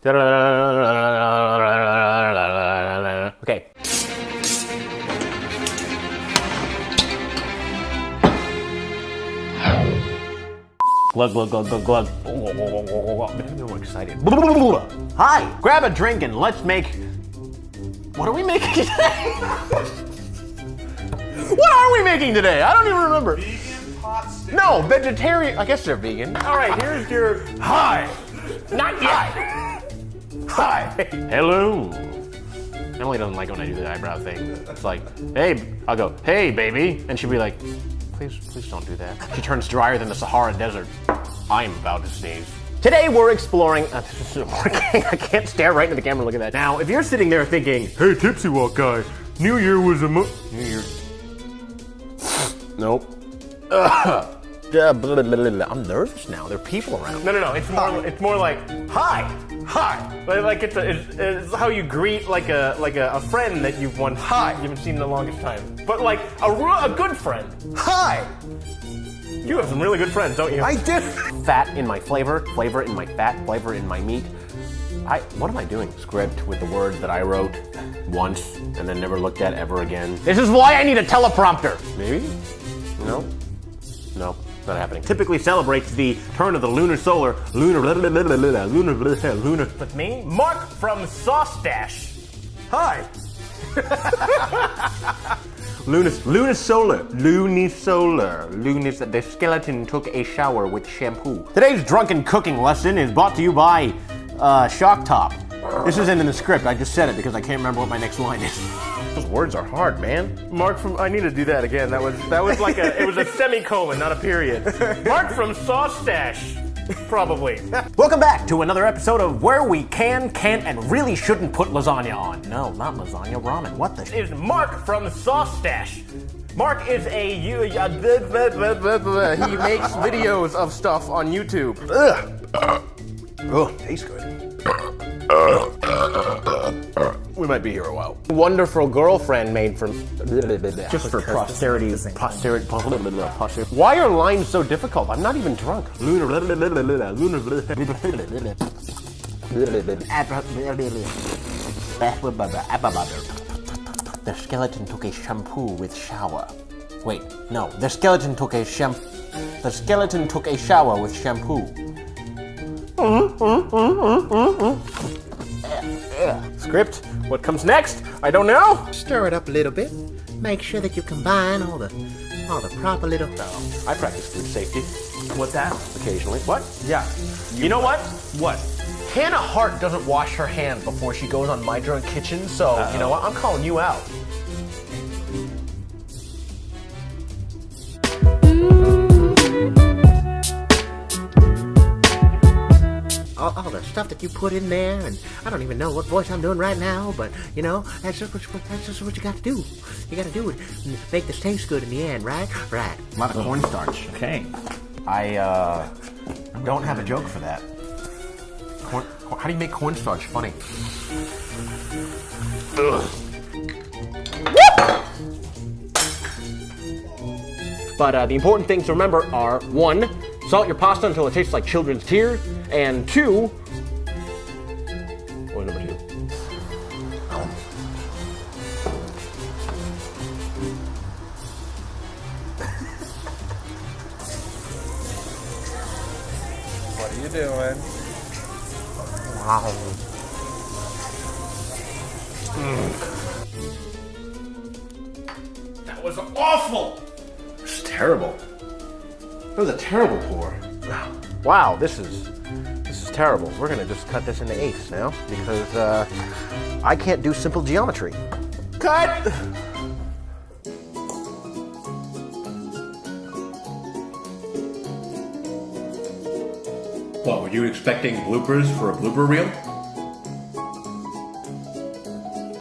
Okay. Glug, glug, glug, glug, glug. I'm excited. Hi, grab a drink and let's make... What are we making today? What are we making today? I don't even remember. Vegan pot stickers. No, vegetarian. I guess they're vegan. All right, here's your... Hi. Not yet. Hi. Hello. Emily doesn't like when I do the eyebrow thing. It's like, hey, I'll go, hey, baby. And she'll be like, please don't do that. She turns drier than the Sahara Desert. I am about to sneeze. Today we're exploring, this isn't working. I can't stare right into the camera and look at that. Now, if you're sitting there thinking, hey, Tipsy Walk guy, New Year was a New Year. Nope. I'm nervous now. There are people around. No. It's more like hi. Like it's how you greet like a friend that you've won. Hi. You haven't seen in the longest time. But like a good friend. Hi. You have some really good friends, don't you? I do. Fat in my flavor in my fat, flavor in my meat. What am I doing? Script with the words that I wrote once and then never looked at ever again. This is why I need a teleprompter. Maybe? No. Not happening. Typically celebrates the turn of the lunar. With me, Mark from Sauce Dash. Hi. Lunisolar. The skeleton took a shower with shampoo. Today's drunken cooking lesson is brought to you by Shock Top. This isn't in the script. I just said it because I can't remember what my next line is. Those words are hard, man. Mark from, I need to do that again. That was like it was a semicolon, not a period. Mark from Sauce Dash, probably. Welcome back to another episode of where we can't, and really shouldn't put lasagna on. No, not lasagna, ramen. What the? Is Mark from Sauce Dash. Mark is he makes videos of stuff on YouTube. Oh, tastes good. We might be here a while. Wonderful girlfriend made from just for posterity. Why are lines so difficult? I'm not even drunk. The skeleton took a shampoo with shower. Wait, no. The skeleton took a shower with shampoo. Script. What comes next? I don't know. Stir it up a little bit. Make sure that you combine all the proper little. I practice food safety. What's that? Occasionally. What? Yeah. You know what? What? Hannah Hart doesn't wash her hands before she goes on My Drunk Kitchen, so you know what? I'm calling you out. All the stuff that you put in there, and I don't even know what voice I'm doing right now, but you know, that's just what you got to do. You got to do it and make this taste good in the end, right? Right. A lot of cornstarch. Okay. I don't have a joke for that. How do you make cornstarch funny? But the important things to remember are 1, salt your pasta until it tastes like children's tears, and 2, what was number 2? What are you doing? Wow. That was awful! It was terrible. That was a terrible pour. Wow, this is terrible. We're gonna just cut this into eighths now because I can't do simple geometry. Cut! What, were you expecting bloopers for a blooper reel?